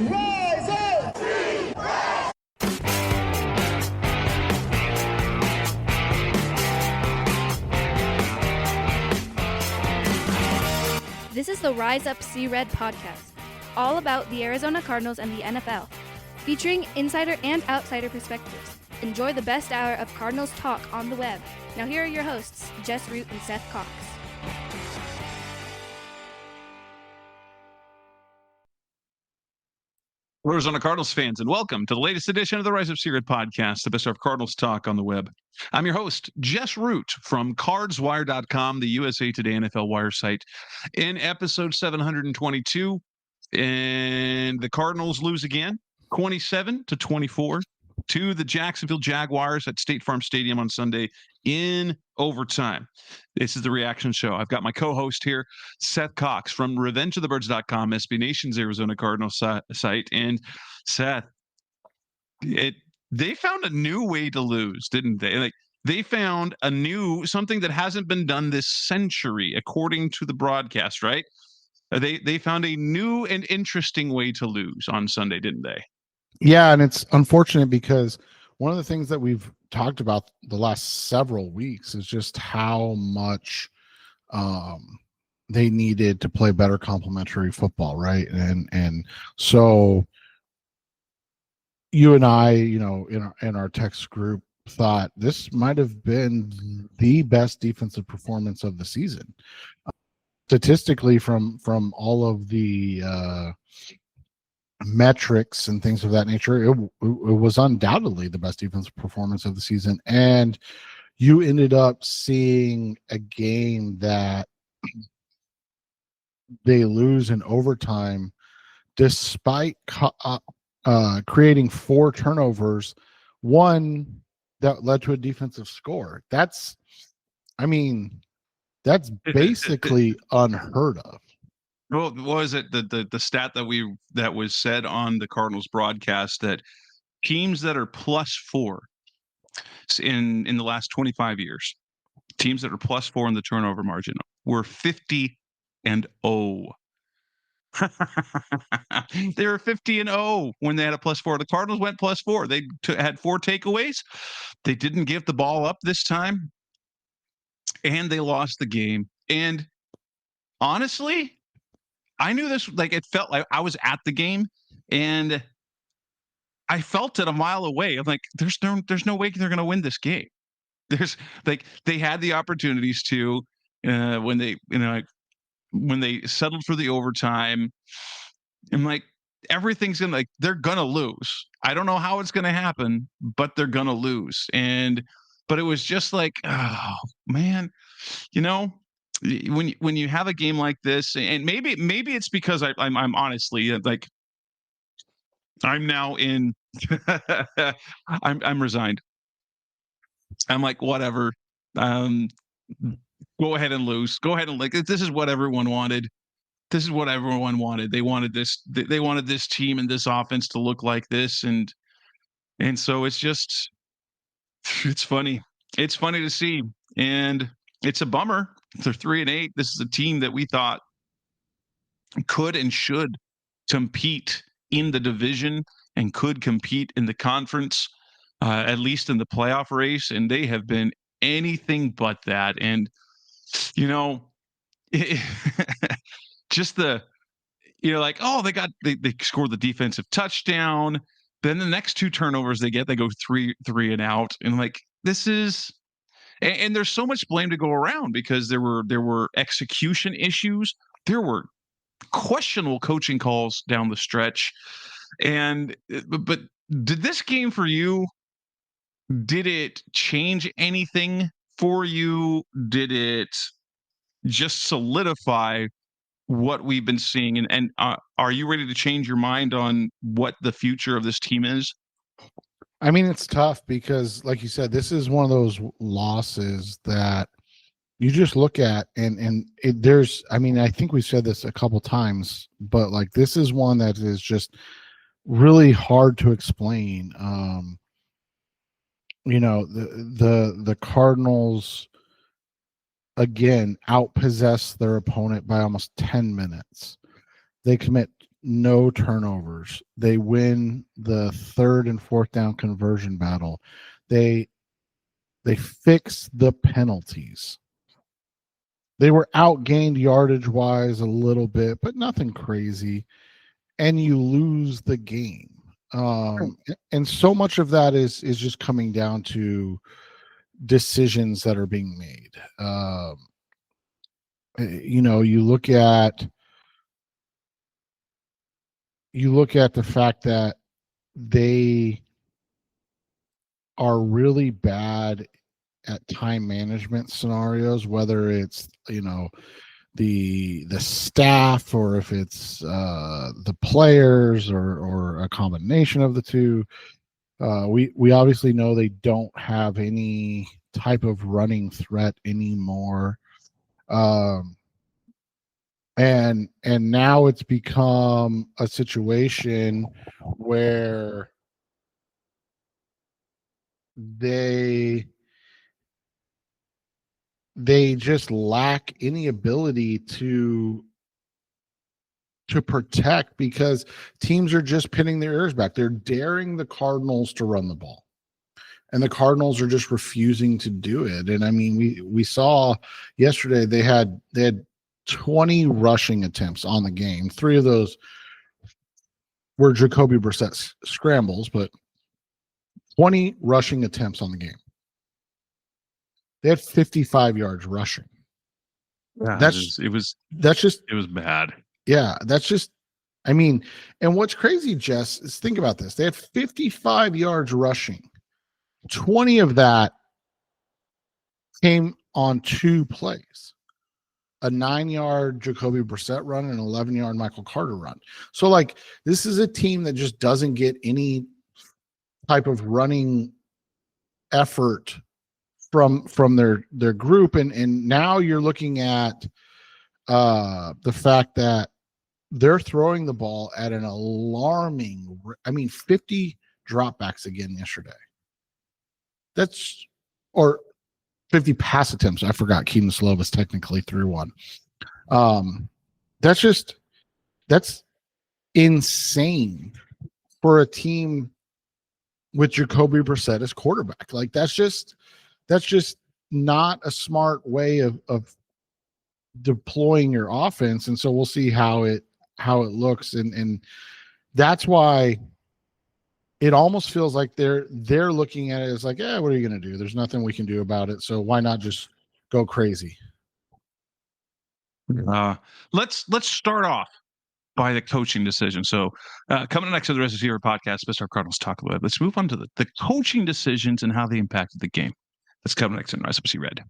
Rise up! This is the Rise Up See Red podcast, all about the Arizona Cardinals and the NFL, featuring insider and outsider perspectives. Enjoy the best hour of Cardinals talk on the web. Now here are your hosts, Jess Root and Seth Cox. Arizona Cardinals fans, and welcome to the latest edition of the Rise Up See Red podcast, the best of Cardinals talk on the web. I'm your host, Jess Root from cardswire.com, the USA Today NFL Wire site. In episode 722, and the Cardinals lose again, 27-24 to the Jacksonville Jaguars at State Farm Stadium on Sunday in overtime. This is the reaction show. I've got my co-host here, Seth Cox from RevengeOfTheBirds.com, SB Nation's Arizona Cardinals site. And Seth, they found a new way to lose, didn't they? Like, they found something that hasn't been done this century, according to the broadcast, right? They found a new and interesting way to lose on Sunday, didn't they? Yeah, and it's unfortunate because one of the things that we've talked about the last several weeks is just how much they needed to play better complementary football, right? And so you and I, in our text group, thought this might have been the best defensive performance of the season. Statistically, from all of the metrics and things of that nature, it was undoubtedly the best defensive performance of the season. And you ended up seeing a game that they lose in overtime despite creating 4 turnovers, one that led to a defensive score. That's basically unheard of. Well, what was it the stat that was said on the Cardinals broadcast that teams that are +4 in the last 25 years, teams that are +4 in the turnover margin were 50-0. They were 50-0 when they had a +4. The Cardinals went +4. They had 4 takeaways. They didn't give the ball up this time, and they lost the game. And honestly, I knew this, like, it felt like I was at the game and I felt it a mile away. I'm like, there's no way they're going to win this game. They had the opportunities to, when they settled for the overtime. I'm like, everything's going to, like, they're going to lose. I don't know how it's going to happen, but they're going to lose. But it was just like, oh man, when you have a game like this, and maybe it's because I'm honestly, like, I'm now in I'm resigned. I'm like, whatever. Go ahead and lose. Go ahead and, like, this is what everyone wanted. This is what everyone wanted. They wanted this. They wanted this team and this offense to look like this, and so it's funny. It's funny to see, and it's a bummer. They're 3-8. This is a team that we thought could and should compete in the division and could compete in the conference, at least in the playoff race. And they have been anything but that. And, just like, oh, they scored the defensive touchdown. Then the next 2 turnovers they go 3 and out. And, like, this is, and there's so much blame to go around because there were execution issues. There were questionable coaching calls down the stretch. But did this game for you, did it change anything for you? Did it just solidify what we've been seeing? And are you ready to change your mind on what the future of this team is? I mean, it's tough because, like you said, this is one of those losses that you just look at and there's, I mean, I think we've said this a couple times, but, like, this is one that is just really hard to explain. The Cardinals again outpossess their opponent by almost 10 minutes. They commit no turnovers. They win the 3rd and 4th down conversion battle. They fix the penalties. They were outgained yardage wise a little bit, but nothing crazy. And you lose the game. And so much of that is just coming down to decisions that are being made. You look at the fact that they are really bad at time management scenarios, whether it's the staff or if it's the players or a combination of the two. We obviously know they don't have any type of running threat anymore. And now it's become a situation where they just lack any ability to protect, because teams are just pinning their ears back. They're daring the Cardinals to run the ball, and the Cardinals are just refusing to do it. And I mean, we saw yesterday they had 20 rushing attempts on the game. 3 of those were Jacoby Brissett scrambles, but 20 rushing attempts on the game. They had 55 yards rushing. Yeah, it was bad. Yeah, that's just, I mean, and what's crazy, Jess, is think about this. They had 55 yards rushing. 20 of that came on 2 plays. A 9-yard Jacoby Brissett run and an 11-yard Michael Carter run. So, this is a team that just doesn't get any type of running effort from their group. And now you're looking at the fact that they're throwing the ball at an alarming, 50 dropbacks again yesterday. Or 50 pass attempts. I forgot Keaton Slovis technically threw one. That's insane for a team with Jacoby Brissett as quarterback. That's just not a smart way of deploying your offense. And so we'll see how it looks. And that's why it almost feels like they're looking at it as what are you going to do? There's nothing we can do about it. So why not just go crazy? Let's start off by the coaching decision. So coming next to the Rest of your podcast, Mr. Cardinals Talk About. Let's move on to the coaching decisions and how they impacted the game. That's coming next in Rise Up See Red.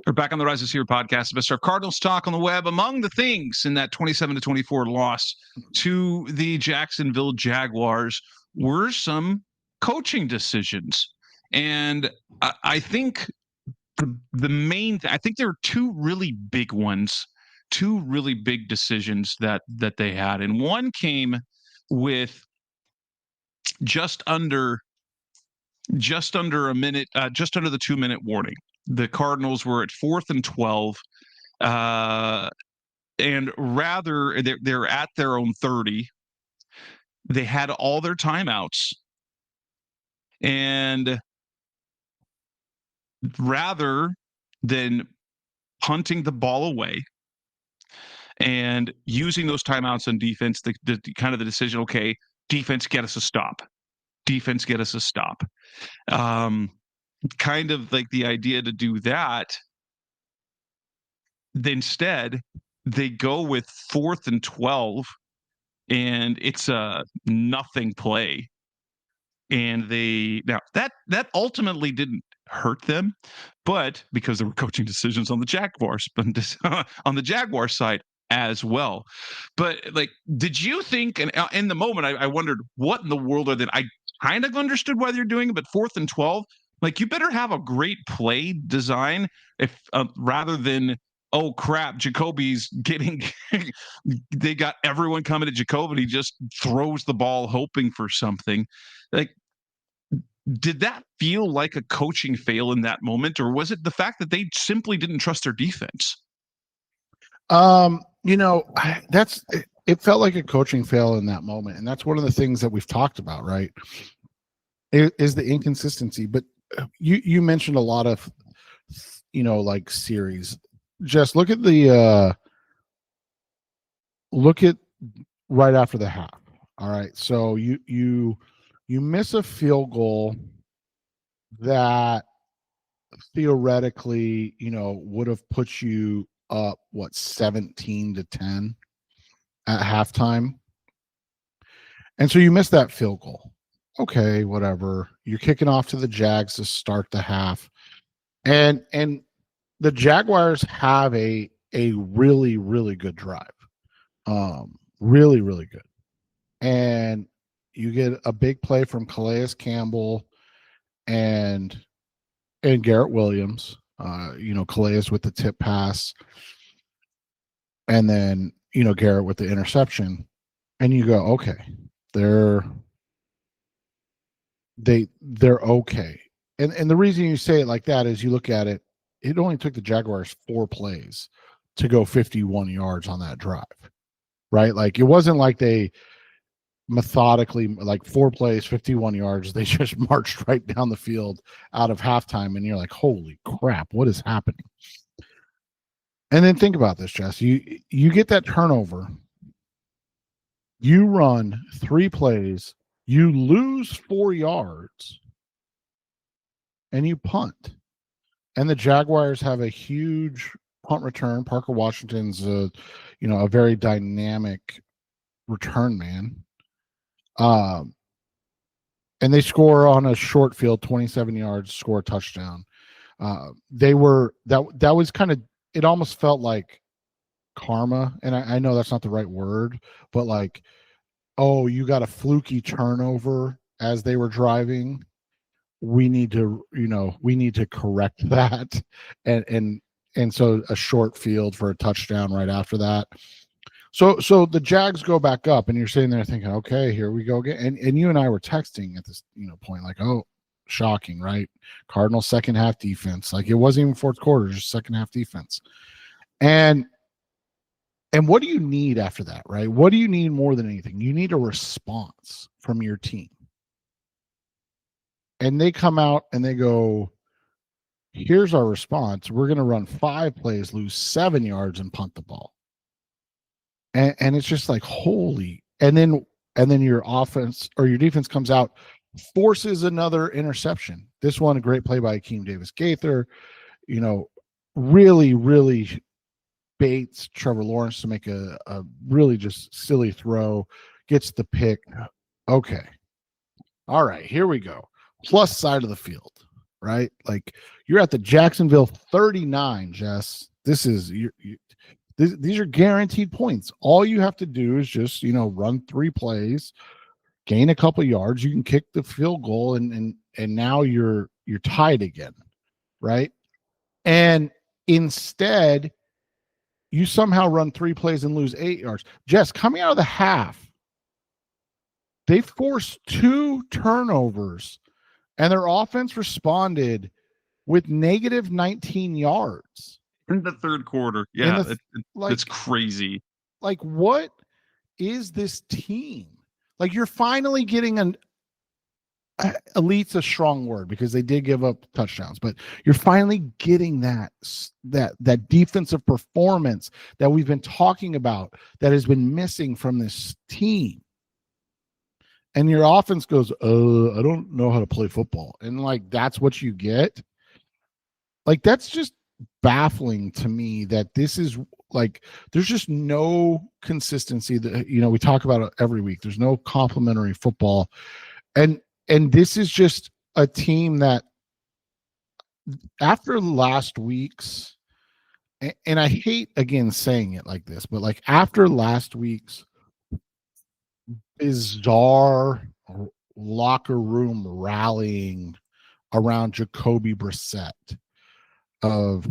We're back on the Rise of Seer podcast. Mr. Cardinals Talk on the Web. Among the things in that 27-24 loss to the Jacksonville Jaguars were some coaching decisions. And I think I think there are 2 really big ones, 2 really big decisions that they had. And one came with just under a minute, just under the 2-minute warning. The Cardinals were at 4th and 12, and rather they're at their own 30. They had all their timeouts, and rather than punting the ball away and using those timeouts on defense, the kind of the decision, okay, defense, get us a stop. Defense, get us a stop. Kind of like the idea to do that. Instead, they go with 4th and 12, and it's a nothing play. And that ultimately didn't hurt them, but because there were coaching decisions on the Jaguars, but on the Jaguars side as well. But did you think, and in the moment, I wondered what in the world are they? I kind of understood why they're doing it, but 4th and 12, you better have a great play design if rather than, oh crap, Jacoby's getting they got everyone coming to Jacoby and he just throws the ball hoping for something. Did that feel like a coaching fail in that moment, or was it the fact that they simply didn't trust their defense? That's it felt like a coaching fail in that moment, and that's one of the things that we've talked about, right? Is the inconsistency. But you mentioned a lot of, like series. Just look at right after the half. All right, so you miss a field goal that theoretically, would have put you up 17-10 at halftime. And so you missed that field goal. Okay, whatever. You're kicking off to the Jags to start the half. And the Jaguars have a really, really good drive. Really, really good. And you get a big play from Calais Campbell and Garrett Williams. Calais with the tip pass, and then Garrett with the interception. And you go, okay, they're okay. And the reason you say it like that is you look at it, it only took the Jaguars 4 plays to go 51 yards on that drive, right? Like, it wasn't like they methodically, like 4 plays, 51 yards. They just marched right down the field out of halftime, and you're like, holy crap, what is happening? And then think about this, Jess. You get that turnover. You run 3 plays. You lose 4 yards, and you punt. And the Jaguars have a huge punt return. Parker Washington's a very dynamic return man. And they score on a short field, 27 yards, score a touchdown. That was kind of, it almost felt like karma. And I know that's not the right word, but like, oh, you got a fluky turnover as they were driving. We need to correct that. And so a short field for a touchdown right after that. So the Jags go back up, and you're sitting there thinking, okay, here we go again. And you and I were texting at this point, like, oh, shocking, right? Cardinals second half defense. Like, it wasn't even fourth quarter, just second half defense. And what do you need after that, right? What do you need more than anything? You need a response from your team. And they come out and they go, here's our response. We're going to run 5 plays, lose 7 yards, and punt the ball. And it's just like, holy. And then your offense or your defense comes out, forces another interception. This one, a great play by Akeem Davis-Gaither, really, really baits Trevor Lawrence to make a really just silly throw, gets the pick. Okay. All right, here we go. Plus side of the field, right? Like, you're at the Jacksonville 39, Jess. This is these are guaranteed points. All you have to do is just, run 3 plays, gain a couple yards. You can kick the field goal, and now you're tied again, right? And instead, you somehow run 3 plays and lose 8 yards. Jess, coming out of the half, they forced 2 turnovers, and their offense responded with negative 19 yards. In the third quarter. Yeah, it's crazy. Like, what is this team? Like, you're finally getting elite's a strong word because they did give up touchdowns, but you're finally getting that defensive performance that we've been talking about that has been missing from this team. And your offense goes, I don't know how to play football. And like, that's what you get. Like, that's just baffling to me that this is like, there's just no consistency that, we talk about it every week. There's no complimentary football. And this is just a team that after last week's, and I hate again saying it like this, but like after last week's bizarre locker room rallying around Jacoby Brissett of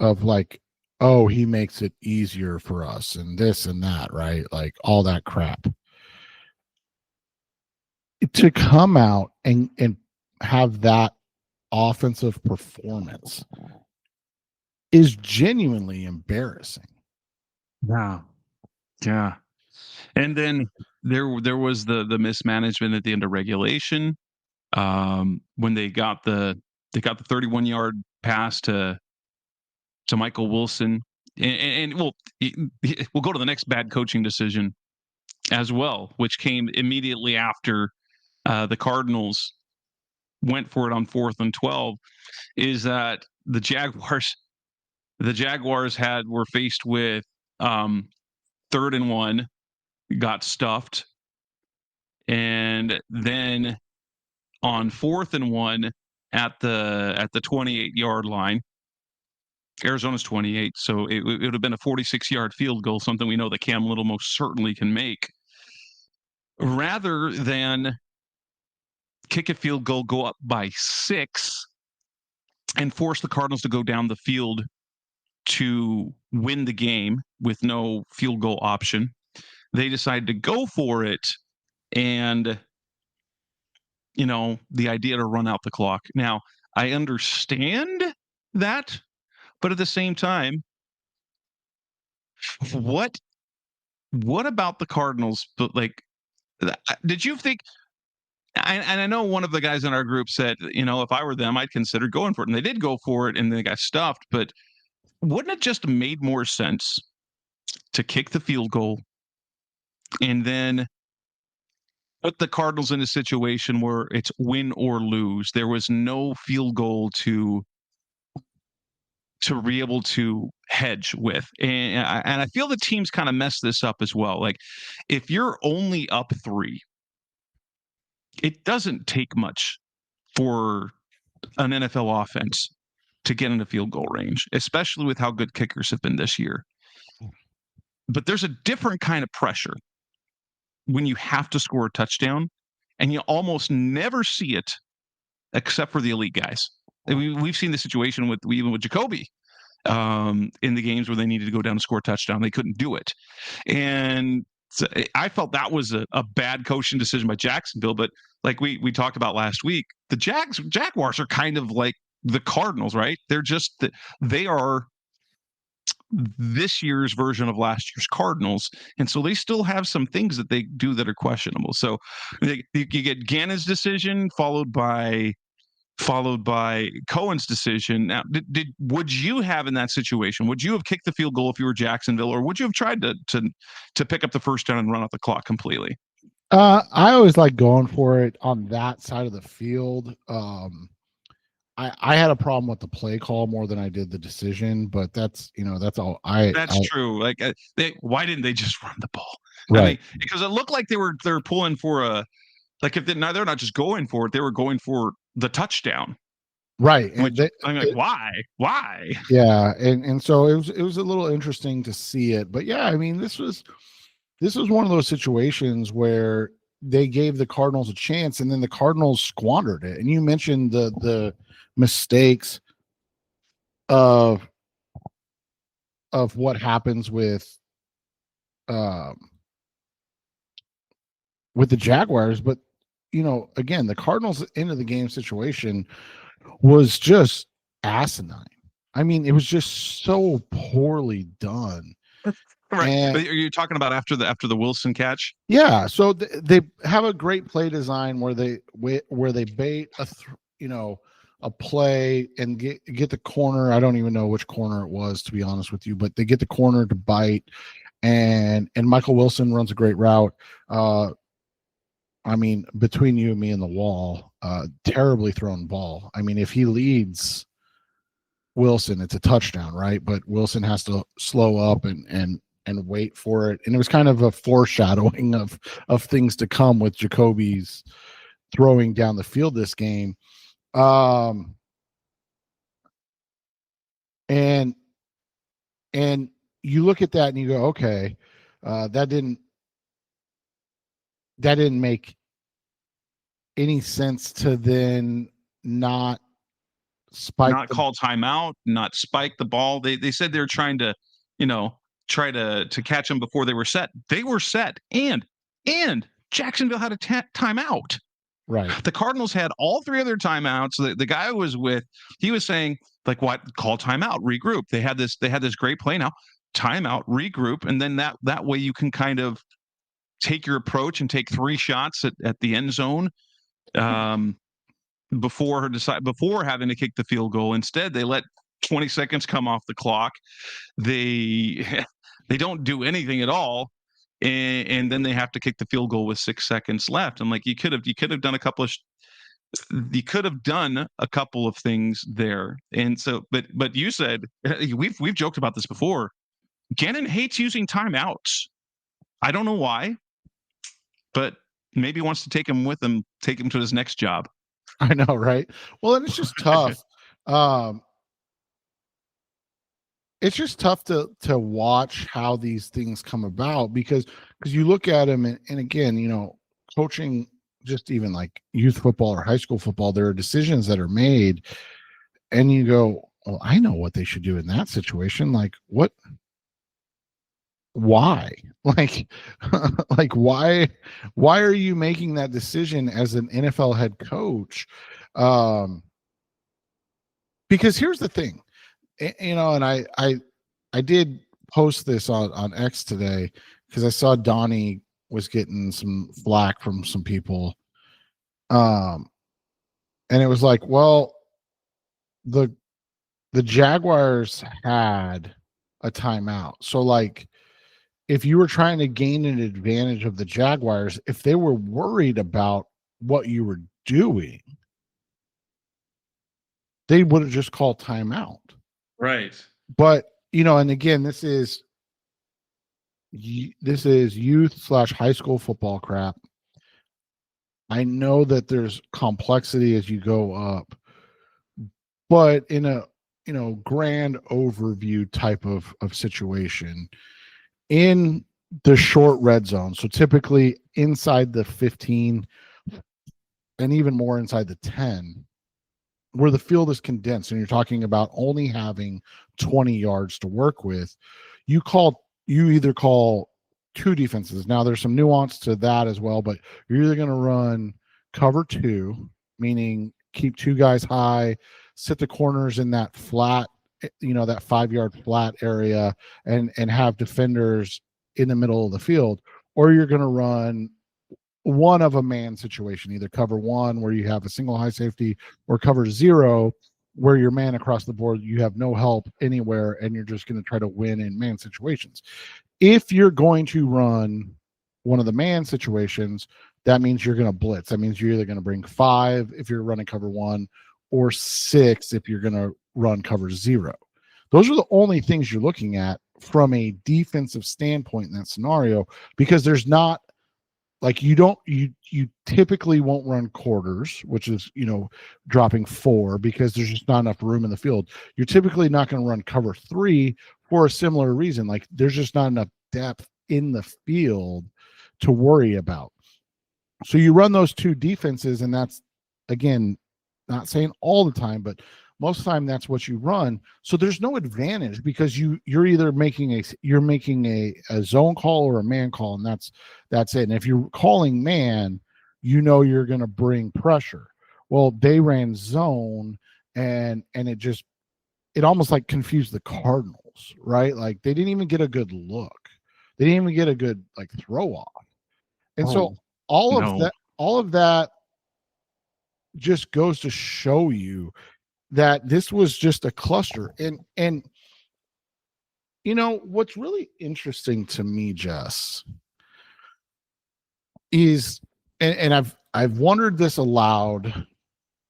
like, oh, he makes it easier for us and this and that, right? Like all that crap. To come out and have that offensive performance is genuinely embarrassing. Yeah. Yeah. And then there was the mismanagement at the end of regulation, when they got the 31-yard pass to Michael Wilson, and we'll go to the next bad coaching decision as well, which came immediately after the Cardinals went for it on 4th and 12. Is that the Jaguars were faced with 3rd and 1, got stuffed, and then on 4th and 1 at the 28-yard line. Arizona's 28, so it would have been a 46-yard field goal, something we know that Cam Little most certainly can make. Rather than kick a field goal, go up by 6, and force the Cardinals to go down the field to win the game with no field goal option, they decided to go for it, and the idea to run out the clock. Now, I understand that, but at the same time, what about the Cardinals? But did you think? And I know one of the guys in our group said, if I were them, I'd consider going for it, and they did go for it, and they got stuffed. But wouldn't it just made more sense to kick the field goal and then put the Cardinals in a situation where it's win or lose? There was no field goal to be able to hedge with. And I feel the teams kind of mess this up as well. Like, if you're only up 3, it doesn't take much for an NFL offense to get into field goal range, especially with how good kickers have been this year. But there's a different kind of pressure when you have to score a touchdown, and you almost never see it except for the elite guys. We've seen the situation even with Jacoby in the games where they needed to go down and score a touchdown. They couldn't do it. And so I felt that was a bad coaching decision by Jacksonville. But like we talked about last week, the Jaguars are kind of like the Cardinals, right? They are this year's version of last year's Cardinals. And so they still have some things that they do that are questionable. So you get Gannon's decision followed by Cohen's decision. Now, would you have in that situation? Would you have kicked the field goal if you were Jacksonville, or would you have tried to pick up the first down and run out the clock completely? I always like going for it on that side of the field. I had a problem with the play call more than I did the decision, but that's all. That's true. Like, why didn't they just run the ball? Right. I mean, because it looked like they were pulling for a. Like, if they're not just going for it, they were going for the touchdown. Right. And I'm like, why? Yeah. And so it was a little interesting to see it. But yeah, I mean, this was one of those situations where they gave the Cardinals a chance, and then the Cardinals squandered it. And you mentioned the mistakes of what happens with the Jaguars, but again, the Cardinals into the game situation was just asinine. I mean, it was just so poorly done. Right. And, are you talking about after the Wilson catch? Yeah. So they have a great play design where they bait a play and get the corner. I don't even know which corner it was, to be honest with you, but they get the corner to bite, and Michael Wilson runs a great route. I mean, between you and me and the wall, terribly thrown ball. I mean, if he leads Wilson, it's a touchdown, right? But Wilson has to slow up and wait for it. And it was kind of a foreshadowing of things to come with Jacoby's throwing down the field this game. And you look at that and you go, okay, that didn't make any sense to then not call timeout, not spike the ball. They said they were trying to, try to catch them before they were set. They were set, and Jacksonville had a timeout. Right. The Cardinals had all 3 other timeouts. The guy I was with, he was saying, like, what? Call timeout, regroup. They had this great play. Now timeout, regroup, and then that way you can kind of take your approach and take 3 shots at the end zone before having to kick the field goal. Instead, they let 20 seconds come off the clock. They don't do anything at all, and then they have to kick the field goal with 6 seconds left. I'm like, you could have done a couple of things there. And so, but you said, we've joked about this before. Gannon hates using timeouts. I don't know why, but maybe wants to take him with him, take him to his next job. I know, right? Well, and it's just tough. It's just tough to watch how these things come about because you look at them and again, you know, coaching just even like youth football or high school football, there are decisions that are made and you go, well, I know what they should do in that situation. Like what? Why? Like why are you making that decision as an NFL head coach? Because here's the thing, you know, and I did post this on X today because I saw Donnie was getting some flack from some people. And it was like, well, the Jaguars had a timeout. So like, if you were trying to gain an advantage of the Jaguars, if they were worried about what you were doing, they would have just called timeout. Right. But, you know, and again, this is youth/high school football crap. I know that there's complexity as you go up, but in a, you know, grand overview type of situation, in the short red zone, so typically inside the 15 and even more inside the 10, where the field is condensed and you're talking about only having 20 yards to work with, you either call 2 defenses. Now there's some nuance to that as well, but you're either going to run cover 2, meaning keep 2 guys high, sit the corners in that flat, you know, that 5-yard flat area and have defenders in the middle of the field, or you're going to run one of a man situation, either cover 1 where you have a single high safety or cover 0 where your man across the board, you have no help anywhere and you're just going to try to win in man situations. If you're going to run one of the man situations, that means you're going to blitz. That means you're either going to bring 5 if you're running cover 1 or 6 if you're going to run cover 0. Those are the only things you're looking at from a defensive standpoint in that scenario, because there's not like you typically won't run quarters, which is, you know, dropping 4 because there's just not enough room in the field. You're typically not going to run cover 3 for a similar reason. Like there's just not enough depth in the field to worry about. So you run those 2 defenses, and that's, again, not saying all the time, but most of the time that's what you run. So there's no advantage because you're either making a zone call or a man call, and that's it. And if you're calling man, you know you're going to bring pressure. Well, they ran zone, and it almost like confused the Cardinals, right? Like they didn't even get a good look. They didn't even get a good like throw off. And so all of that just goes to show you that this was just a cluster. And you know what's really interesting to me, Jess, is and I've wondered this aloud,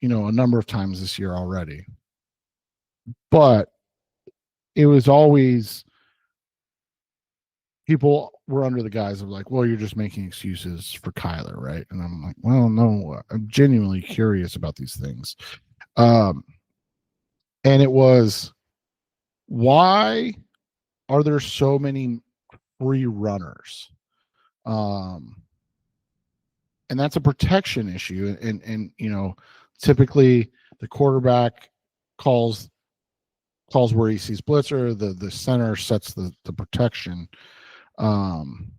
you know, a number of times this year already, but it was always people were under the guise of like, well, you're just making excuses for Kyler, right? And I'm like, well, no, I'm genuinely curious about these things. And it was, why are there so many free runners? And that's a protection issue. And you know, typically the quarterback calls where he sees blitzer, the center sets the protection. And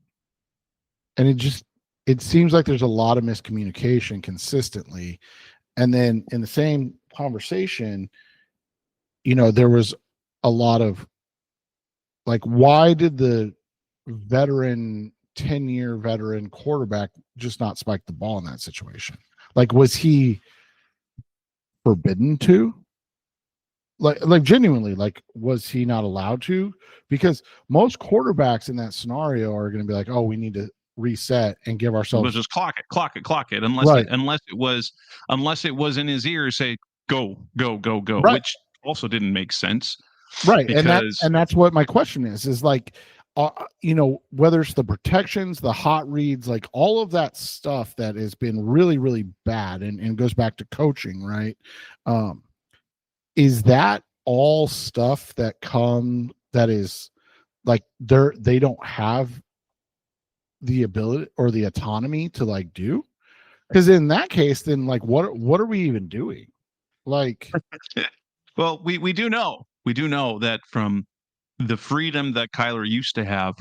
it seems like there's a lot of miscommunication consistently. And then in the same conversation, you know, there was a lot of Like, why did the 10-year veteran quarterback just not spike the ball in that situation? Like, was he forbidden to? Like genuinely, like, was he not allowed to? Because most quarterbacks in that scenario are going to be like, oh, we need to reset and give ourselves. Let's just clock it. Right. Unless it was in his ear, say go, Right. which also didn't make sense. Right. Because And that's what my question is like, whether it's the protections, the hot reads, like all of that stuff that has been really, really bad and goes back to coaching, right? Is that all stuff that is like they don't have the ability or the autonomy to like do? Because in that case, then like what are we even doing? Like, well, we do know that from the freedom that Kyler used to have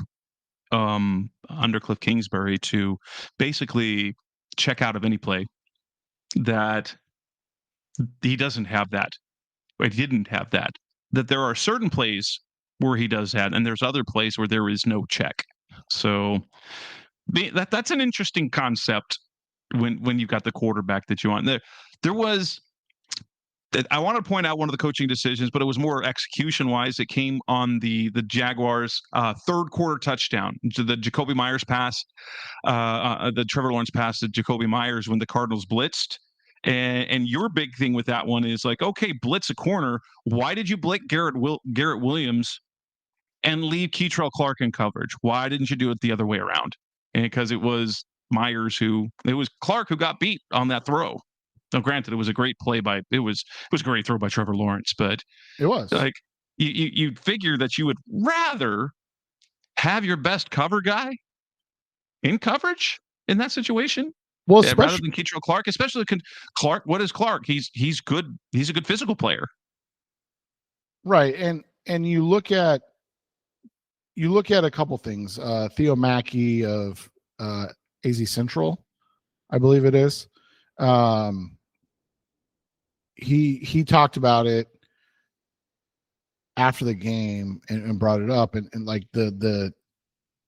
under Cliff Kingsbury to basically check out of any play, that he doesn't have that. He didn't have that. That there are certain plays where he does that, and there's other plays where there is no check. So that's an interesting concept when you've got the quarterback that you want. There was. I want to point out one of the coaching decisions, but it was more execution wise. It came on the Jaguars' third quarter touchdown, the Jacoby Myers pass, the Trevor Lawrence pass to Jacoby Myers when the Cardinals blitzed. And your big thing with that one is like, okay, blitz a corner. Why did you blitz Garrett Williams and leave Keitrell Clark in coverage? Why didn't you do it the other way around? And because it was Clark who got beat on that throw. Now, granted, it was a great play it was a great throw by Trevor Lawrence, but it was like you'd figure that you would rather have your best cover guy in coverage in that situation. Well, rather than Keitrell Clark, especially Clark. What is Clark? He's good. He's a good physical player. Right. And you look at a couple things. Theo Mackey of AZ Central, I believe it is. He talked about it after the game and brought it up and like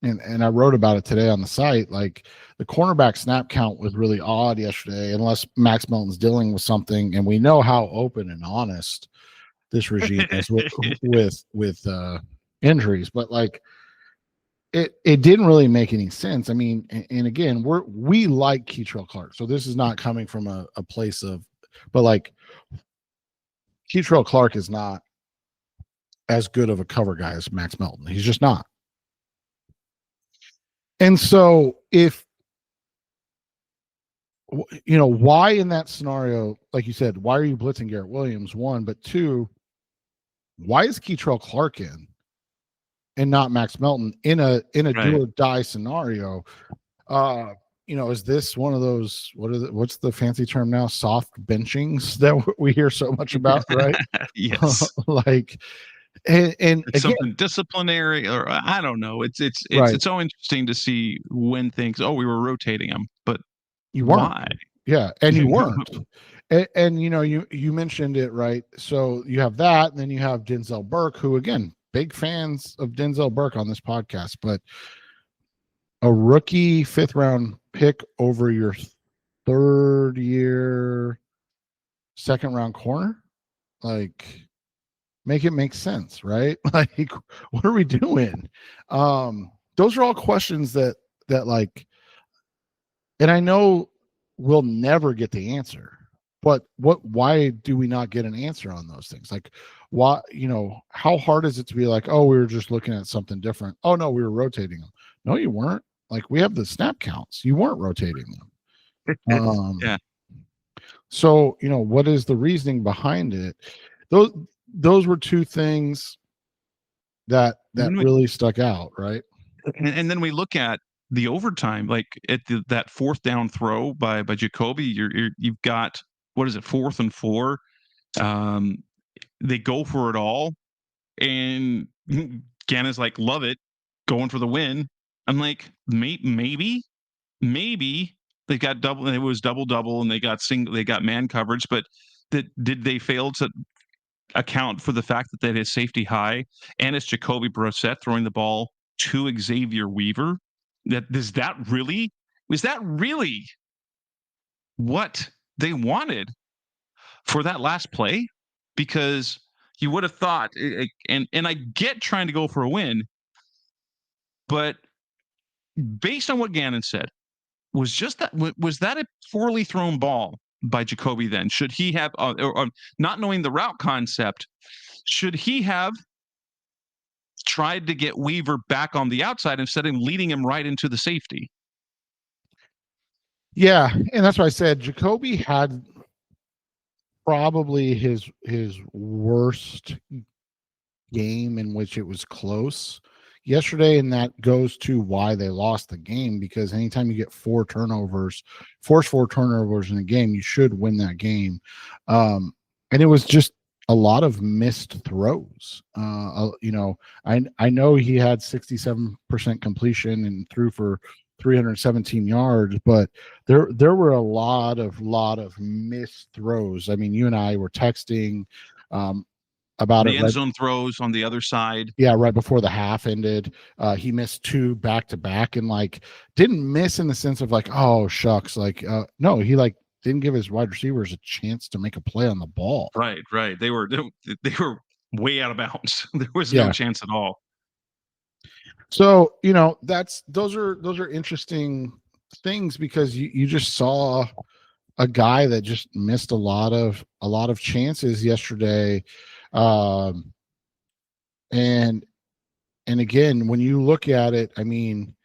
and I wrote about it today on the site. Like the cornerback snap count was really odd yesterday, unless Max Melton's dealing with something, and we know how open and honest this regime is with injuries. But like it didn't really make any sense. I mean, and again, we like Keitrell Clark, so this is not coming from a place of, but like Keitrell Clark is not as good of a cover guy as Max Melton. He's just not. And so why in that scenario, like you said, why are you blitzing Garrett Williams? One, but two, why is Keitrell Clark in and not Max Melton in a right. Do or die scenario? Is this one of those, what's the fancy term now? Soft benchings that we hear so much about, right? Yes. Like, and it's again, something disciplinary, or I don't know. It's right. It's so interesting to see when things. Oh, we were rotating them, but you weren't. Why? Yeah, and you weren't. and you mentioned it, right? So you have that, and then you have Denzel Burke, who again, big fans of Denzel Burke on this podcast, but a rookie 5th round pick over your 3rd year 2nd round corner, like. Make it make sense, right? Like, what are we doing? Those are all questions that like, and I know we'll never get the answer, but why do we not get an answer on those things? Like, why, how hard is it to be like, oh, we were just looking at something different. Oh no, we were rotating them. No, you weren't. Like, we have the snap counts. You weren't rotating them. Yeah. So, what is the reasoning behind it? Those were two things that really stuck out, right? And then we look at the overtime, like at that 4th down throw by Jacoby. You've got, what is it, 4th and 4. They go for it all, and Ganna's like, love it, going for the win. I'm like, maybe they got double, and it was double, and they got man coverage, but did they fail to account for the fact that that is safety high and it's Jacoby Brissett throwing the ball to Xavier Weaver? Was that really what they wanted for that last play? Because you would have thought, and I get trying to go for a win, but based on what Gannon said, was that a poorly thrown ball by Jacoby? Then should he have, or not knowing the route concept, should he have tried to get Weaver back on the outside instead of leading him right into the safety? Yeah, and that's why I said Jacoby had probably his worst game in which it was close yesterday, and that goes to why they lost the game, because anytime you get force four turnovers in a game, you should win that game. And it was just a lot of missed throws. I know he had 67% completion and threw for 317 yards, but there were a lot of missed throws. I mean, you and I were texting about the it. End zone throws on the other side. Yeah, right before the half ended, he missed 2 back-to-back, and didn't miss in the sense of oh shucks, no, he didn't give his wide receivers a chance to make a play on the ball. Right. They were way out of bounds. There was no chance at all. So those are interesting things, because you just saw a guy that just missed a lot of chances yesterday. And again, when you look at it, I mean,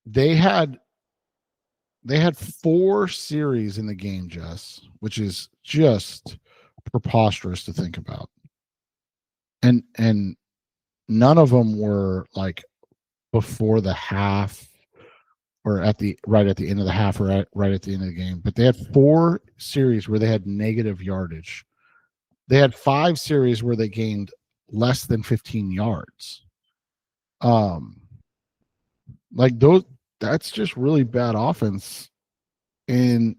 they had 4 series in the game, Jess, which is just preposterous to think about. And none of them were before the half or right at the end of the half, or right at the end of the game. But they had 4 series where they had negative yardage. They had 5 series where they gained less than 15 yards. Those, that's just really bad offense. And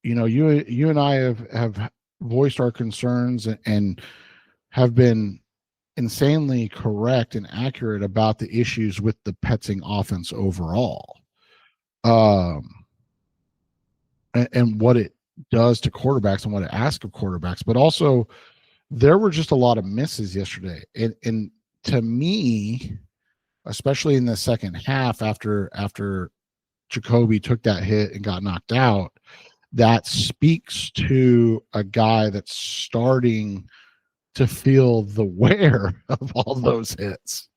you and I have voiced our concerns and have been insanely correct and accurate about the issues with the Petzing offense overall. And what it does to quarterbacks and what it asks of quarterbacks, but also there were just a lot of misses yesterday. And to me, especially in the second half, after Jacoby took that hit and got knocked out, that speaks to a guy that's starting to feel the wear of all those hits.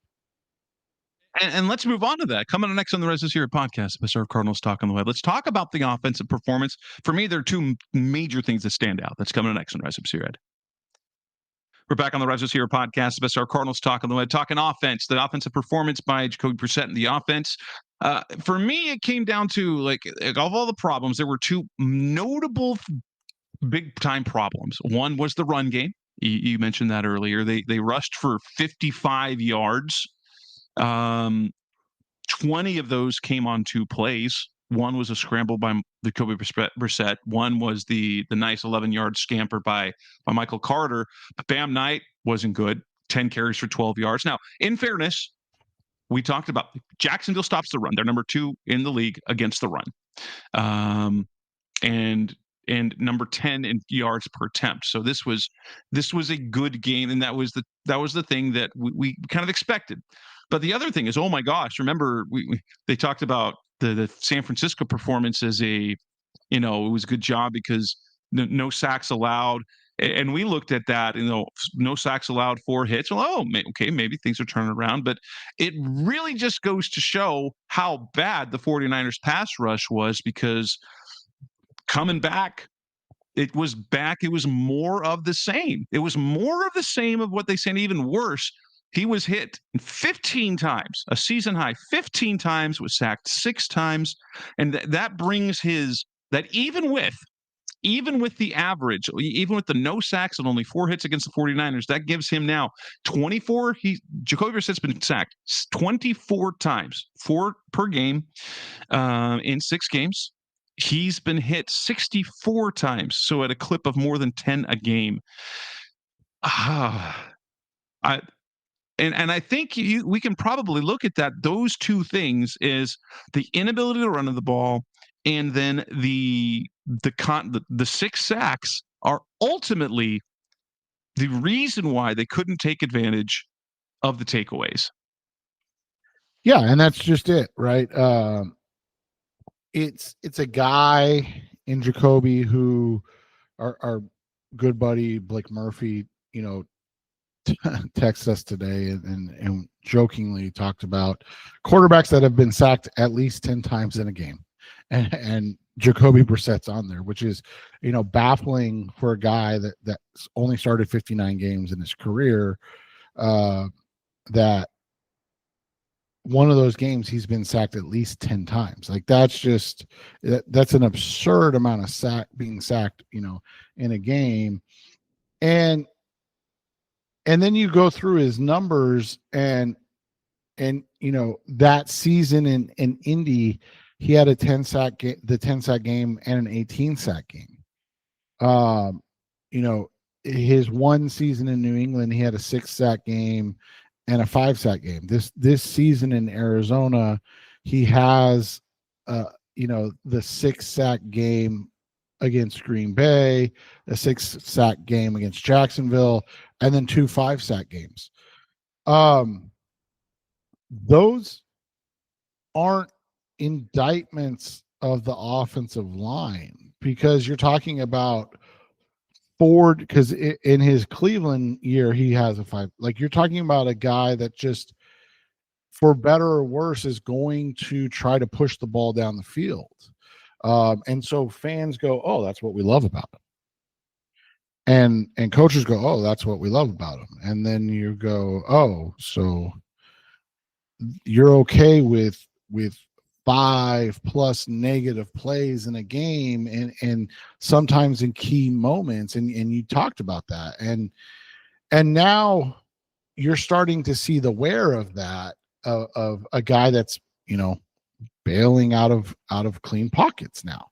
And let's move on to that. Coming up next on the Res is Here podcast, Mr. Cardinals Talk on the Web. Let's talk about the offensive performance. For me, there are 2 major things that stand out. That's coming up next on Res is Here. We're back on the Res is Here podcast, Mr. Cardinals Talk on the Web, talking offense, the offensive performance by Jacoby Brissett and the offense. For me, it came down to of all the problems, there were 2 notable big time problems. One was the run game. You mentioned that earlier. They rushed for 55 yards. 20 of those came on 2 plays. One was a scramble by Jacoby Brissett. One was the nice 11-yard scamper by Michael Carter. But Bam Knight wasn't good. 10 carries for 12 yards. Now, in fairness, we talked about Jacksonville stops the run. They're number 2 in the league against the run. And number 10 in yards per attempt. So this was a good game, and that was the thing that we kind of expected. But the other thing is, oh my gosh, remember they talked about the San Francisco performance as it was a good job because no sacks allowed. And we looked at that, no sacks allowed, 4 hits. Well, okay, maybe things are turning around. But it really just goes to show how bad the 49ers pass rush was, because coming back, it was more of the same. It was more of the same of what they said, even worse. He was hit 15 times, a season high 15 times, was sacked 6 times. And that brings that even with the average, even with the no sacks and only 4 hits against the 49ers, that gives him now 24. Jacoby Brissett's been sacked 24 times, 4 per game in 6 games. He's been hit 64 times, so at a clip of more than 10 a game. I think we can probably look at that. Those two things is the inability to run the ball, and then the 6 sacks are ultimately the reason why they couldn't take advantage of the takeaways. Yeah, and that's just it, right? It's a guy in Jacoby who our good buddy Blake Murphy, texted us today and jokingly talked about quarterbacks that have been sacked at least 10 times in a game, and Jacoby Brissett's on there, which is baffling for a guy that's only started 59 games in his career. That one of those games he's been sacked at least 10 times. Like that's an absurd amount of being sacked, in a game. And then you go through his numbers and that season in Indy, he had a 10 sack game and an 18 sack game. His one season in New England, he had a 6 sack game and a 5 sack game. This season in Arizona, he has the 6 sack game against Green Bay, a 6 sack game against Jacksonville, and then 2 5 sack games. Those aren't indictments of the offensive line, because you're talking about Ford, because in his Cleveland year he has a 5. Like you're talking about a guy that just, for better or worse, is going to try to push the ball down the field, and so fans go, "Oh, that's what we love about him," and coaches go, "Oh, that's what we love about him," and then you go, "Oh, so you're okay with 5+ negative plays in a game, and sometimes in key moments," and you talked about that, and now you're starting to see the wear of that, of a guy that's bailing out of clean pockets now.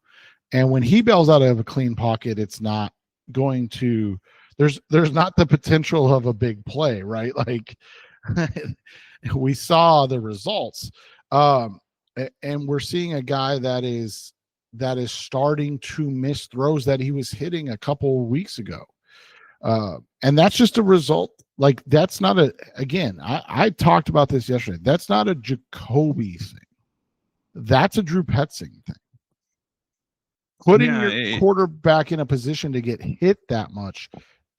And when he bails out of a clean pocket, it's not going to, there's not the potential of a big play, right? Like we saw the results. And we're seeing a guy that is starting to miss throws that he was hitting a couple of weeks ago. And that's just a result. Like that's not again, I talked about this yesterday. That's not a Jacoby thing. That's a Drew Petzing thing. Putting your quarterback in a position to get hit that much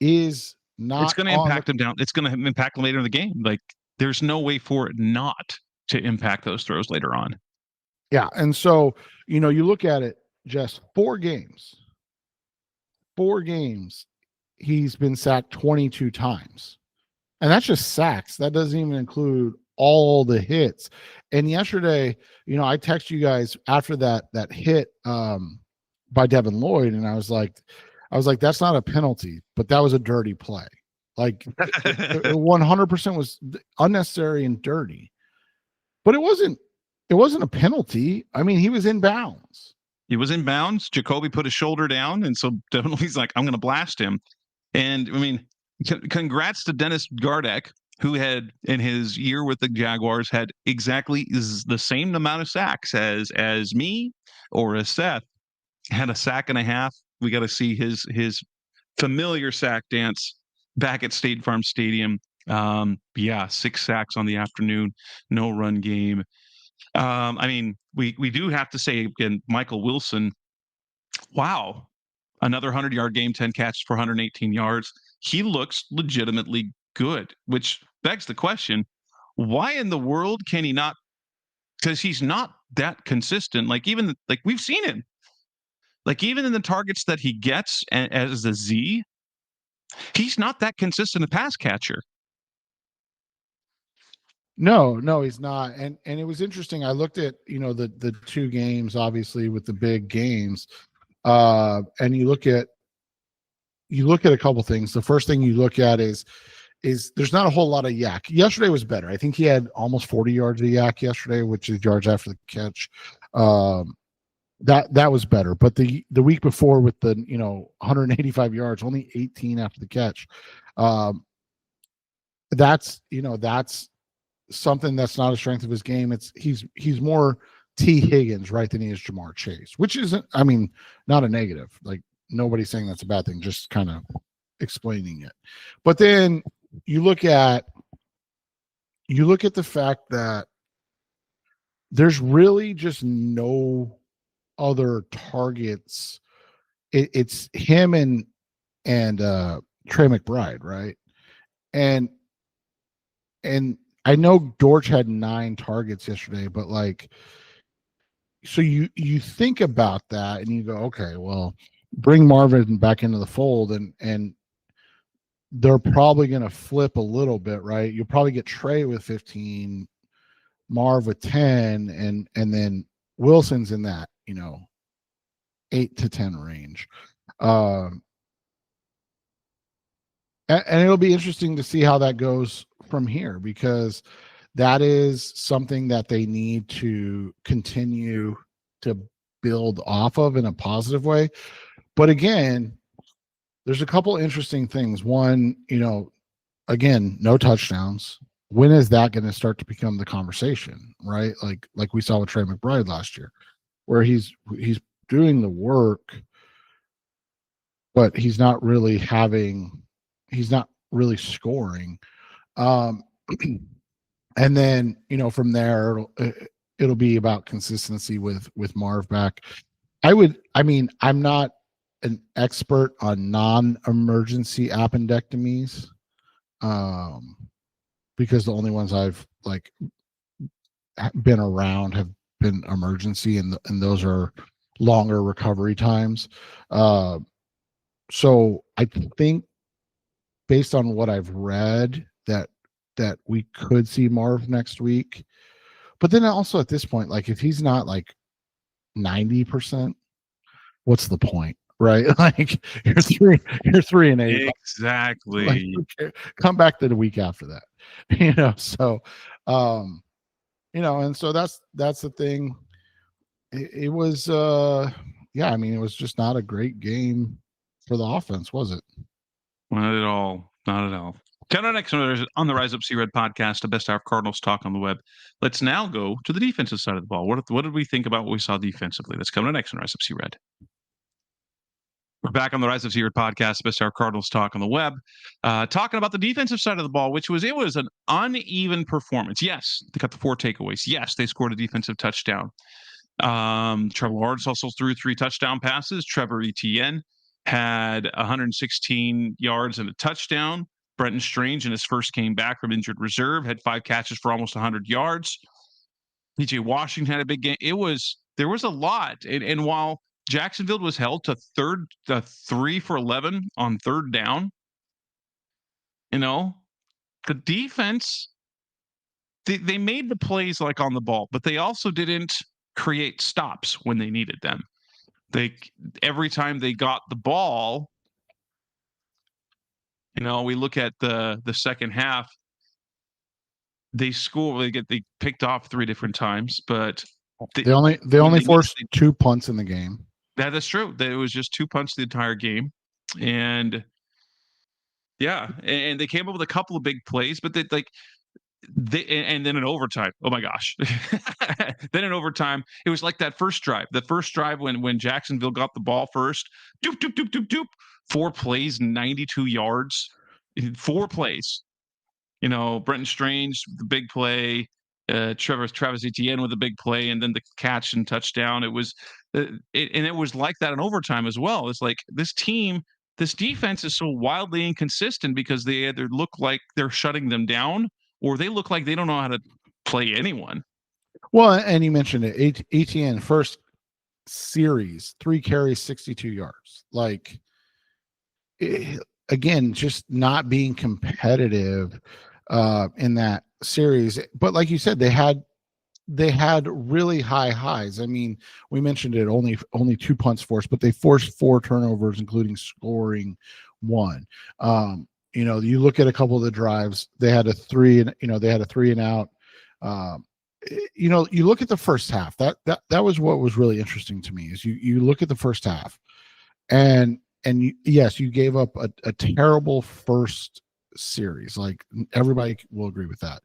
is not. It's going to impact him down. It's going to impact him later in the game. Like there's no way for it not to impact those throws later on. Yeah. And so, you look at it, just 4 games, he's been sacked 22 times. And that's just sacks. That doesn't even include all the hits. And yesterday, I texted you guys after that hit by Devin Lloyd, and I was like, that's not a penalty, but that was a dirty play. Like it 100% was unnecessary and dirty. But it wasn't a penalty. I mean, he was in bounds. Jacoby put his shoulder down, and so Devin Lloyd's like, I'm going to blast him. And I mean, congrats to Dennis Gardeck, who had in his year with the Jaguars had exactly the same amount of sacks as me or as Seth. Had a sack and a half. We got to see his familiar sack dance back at State Farm Stadium. 6 sacks on the afternoon, no run game. I mean, we do have to say again, Michael Wilson, wow, another 100-yard game, 10 catches for 118 yards. He looks legitimately good, which begs the question, why in the world can he not? Because he's not that consistent. Like we've seen him. Like even in the targets that he gets as a Z, he's not that consistent a pass catcher. No, he's not. And it was interesting. I looked at, the 2 games, obviously with the big games. And you look at a couple things. The first thing you look at is there's not a whole lot of yak. Yesterday was better. I think he had almost 40 yards of yak yesterday, which is yards after the catch. That was better. But the week before with the 185 yards, only 18 after the catch. That's something that's not a strength of his game. He's more T. Higgins, right, than he is Jamar Chase, which isn't, not a negative. Like, nobody's saying that's a bad thing, just kind of explaining it. But then you look at the fact that there's really just no other targets. It's him and Trey McBride, right? And I know Dortch had 9 targets yesterday, but so you think about that and you go, okay, well, bring Marvin back into the fold, and they're probably going to flip a little bit, right? You'll probably get Trey with 15, Marv with 10, and then Wilson's in that 8 to 10 range. And it'll be interesting to see how that goes from here, because that is something that they need to continue to build off of in a positive way. But again, there's a couple interesting things. One, again, no touchdowns. When is that going to start to become the conversation, right? Like we saw with Trey McBride last year, where he's doing the work, but he's not really scoring. And then, from there, it'll be about consistency with Marv back. I'm not an expert on non-emergency appendectomies, because the only ones I've been around have been emergency, and those are longer recovery times. So I think, based on what I've read, that we could see Marv next week. But then also at this point, if he's not 90%, what's the point, right? You're 3-8. Exactly. Come back to the week after that, So, and so that's the thing. It was, it was just not a great game for the offense, was it? Not at all. Not at all. Coming next on the Rise Up See Red podcast, the best hour of Cardinals talk on the web. Let's now go to the defensive side of the ball. What did we think about what we saw defensively? That's coming next on Rise Up See Red. We're back on the Rise Up See Red podcast, the best hour of Cardinals talk on the web, talking about the defensive side of the ball, which was an uneven performance. Yes, they got the 4 takeaways. Yes, they scored a defensive touchdown. Trevor Lawrence also threw 3 touchdown passes. Trevor Etienne had 116 yards and a touchdown. Brenton Strange, in his first game back from injured reserve, had 5 catches for almost 100 yards. PJ Washington had a big game. There was a lot. And while Jacksonville was held to 3 for 11 on third down, the defense, they made the plays on the ball, but they also didn't create stops when they needed them. Every time they got the ball, we look at the second half, they score. They picked off 3 different times, but they only forced 2 punts in the game. That is true. It was just 2 punts the entire game, and and they came up with a couple of big plays, but and then in overtime, oh my gosh. Then in overtime, it was like that first drive. The first drive when Jacksonville got the ball first, doop, doop, doop, doop, doop, 4 plays, 92 yards, 4 plays. Brenton Strange, the big play, Travis Etienne with a big play, and then the catch and touchdown. It was, it was like that in overtime as well. It's like this defense is so wildly inconsistent because they either look like they're shutting them down, or they look like they don't know how to play anyone. Well, and you mentioned it, Etienne, first series, 3 carries, 62 yards. Again, just not being competitive in that series. But like you said, they had really high highs. We mentioned it, only 2 punts forced, but they forced 4 turnovers, including scoring 1. You look at a couple of the drives, they had a 3 and out. you look at the first half. That was what was really interesting to me. Is you look at the first half, and yes, you gave up a terrible first series. Like everybody will agree with that.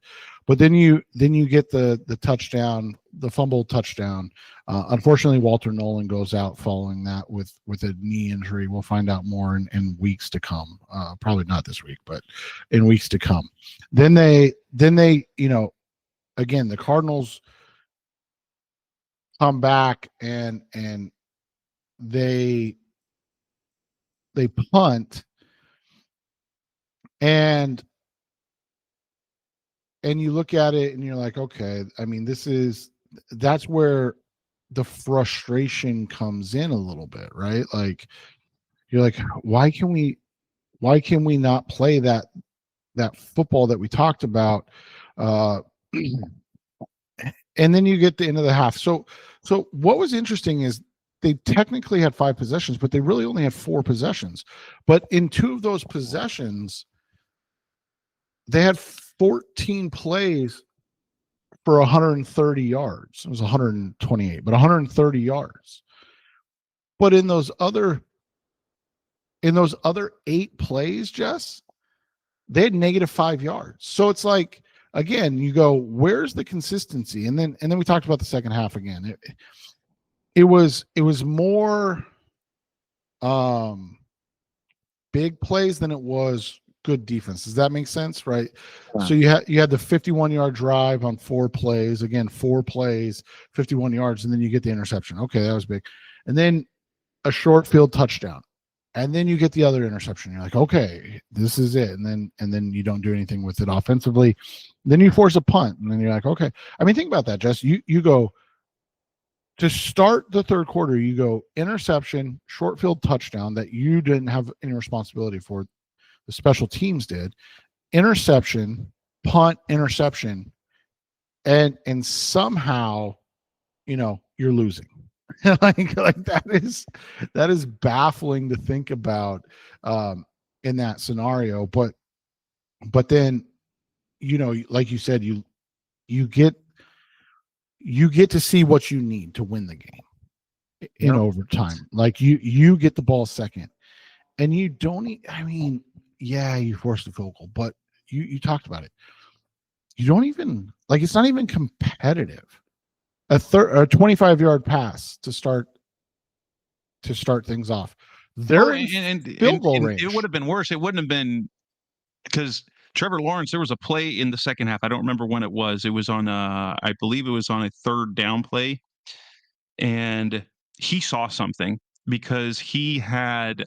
But then you get the touchdown, the fumble touchdown. Unfortunately, Walter Nolan goes out following that with a knee injury. We'll find out more in weeks to come. Probably not this week, but in weeks to come. Then they again, the Cardinals come back and they punt, and you look at it and you're like, okay, I mean, that's where the frustration comes in a little bit, right? Like you're like, why can we not play that football that we talked about? And then you get the end of the half. So what was interesting is they technically had 5 possessions, but they really only had 4 possessions. But in 2 of those possessions, they had 14 plays for 130 yards. It was 128, but 130 yards. But in those other 8 plays, Jess, they had -5 yards. So it's like, again, you go, where's the consistency? And then we talked about the second half again. It was more big plays than it was good defense. Does that make sense? Right. Yeah. So you had the 51-yard drive on 4 plays. Again, 4 plays, 51 yards, and then you get the interception. Okay, that was big. And then a short field touchdown. And then you get the other interception. You're like, okay, this is it. And then you don't do anything with it offensively. Then you force a punt, and then you're like, okay. I mean, think about that, Jess. You go to start the third quarter. You go interception, short field touchdown that you didn't have any responsibility for. The special teams did. Interception, punt, interception, and somehow, you're losing. like that is baffling to think about in that scenario. But then, like you said, you get to see what you need to win the game in overtime. Like you get the ball second, and you don't. I mean, yeah, you forced the field goal, but you talked about it. You don't even it's not even competitive. A 25-yard pass to start things off. They're in field goal range. It would have been worse. It wouldn't have been, because Trevor Lawrence, there was a play in the second half. I don't remember when it was. It was on I believe it was on a 3rd down play, and he saw something because he had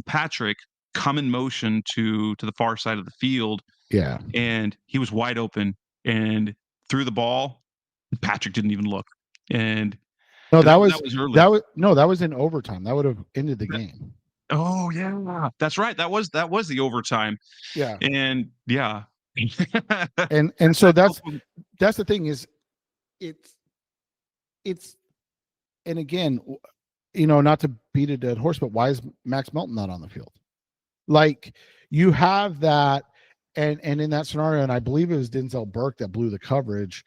Patrick come in motion to the far side of the field. Yeah, and he was wide open and threw the ball. Patrick didn't even look. And that was in overtime. That would have ended the game. Oh yeah, that's right. That was the overtime. Yeah, and yeah, and so that's the thing is, it's and again, not to beat a dead horse, but why is Max Melton not on the field? Like you have that, and in that scenario, and I believe it was Denzel Burke that blew the coverage.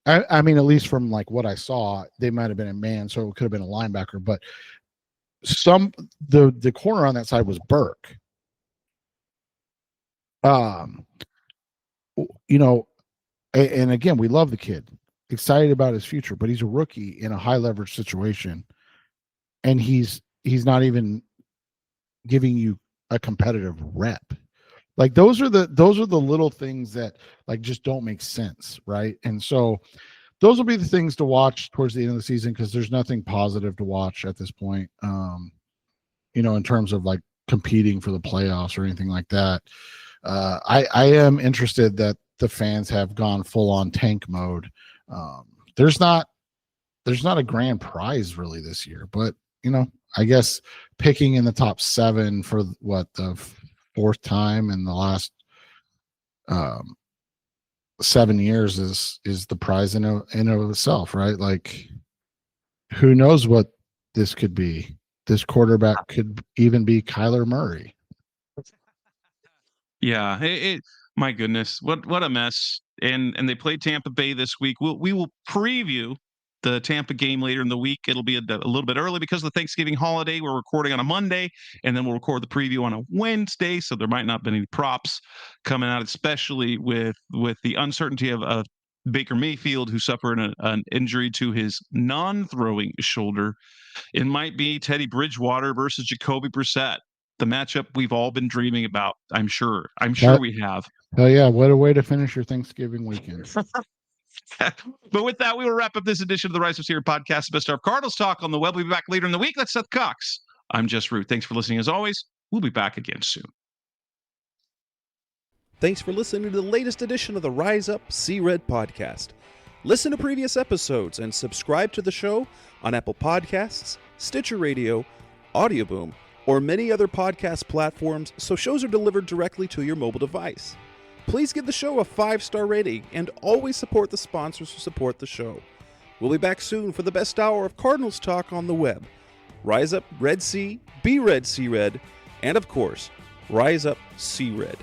I mean, at least from what I saw, they might have been a man, so it could have been a linebacker. But the corner on that side was Burke. And again, we love the kid, excited about his future, but he's a rookie in a high leverage situation, and he's not even giving you a competitive rep. Like those are the little things that just don't make sense, right? And so those will be the things to watch towards the end of the season, because there's nothing positive to watch at this point. In terms of competing for the playoffs or anything like that. I am interested that the fans have gone full on tank mode. There's not a grand prize really this year, but I guess picking in the top 7 for the 4th time in the last 7 years is the prize in of itself, right? Like, who knows what this could be? This quarterback could even be Kyler Murray. Yeah, my goodness, what a mess and they played Tampa Bay this week. We will preview the Tampa game later in the week. It'll be a little bit early because of the Thanksgiving holiday. We're recording on a Monday, and then we'll record the preview on a Wednesday, so there might not be any props coming out, especially with the uncertainty of Baker Mayfield, who suffered an injury to his non-throwing shoulder. It might be Teddy Bridgewater versus Jacoby Brissett, the matchup we've all been dreaming about. I'm sure we have. Oh yeah, what a way to finish your Thanksgiving weekend. But with that, we will wrap up this edition of the Rise of Senior podcast, the best of Cardinals talk on the web. We'll be back later in the week. That's Seth Cox. I'm Jess Root. Thanks for listening as always. We'll be back again soon. Thanks for listening to the latest edition of the Rise Up, See Red podcast. Listen to previous episodes and subscribe to the show on Apple Podcasts, Stitcher Radio, Audioboom, or many other podcast platforms so shows are delivered directly to your mobile device. Please give the show a 5-star rating and always support the sponsors who support the show. We'll be back soon for the best hour of Cardinals talk on the web. Rise up, Red Sea, be Red, See Red, and of course, Rise Up, See Red.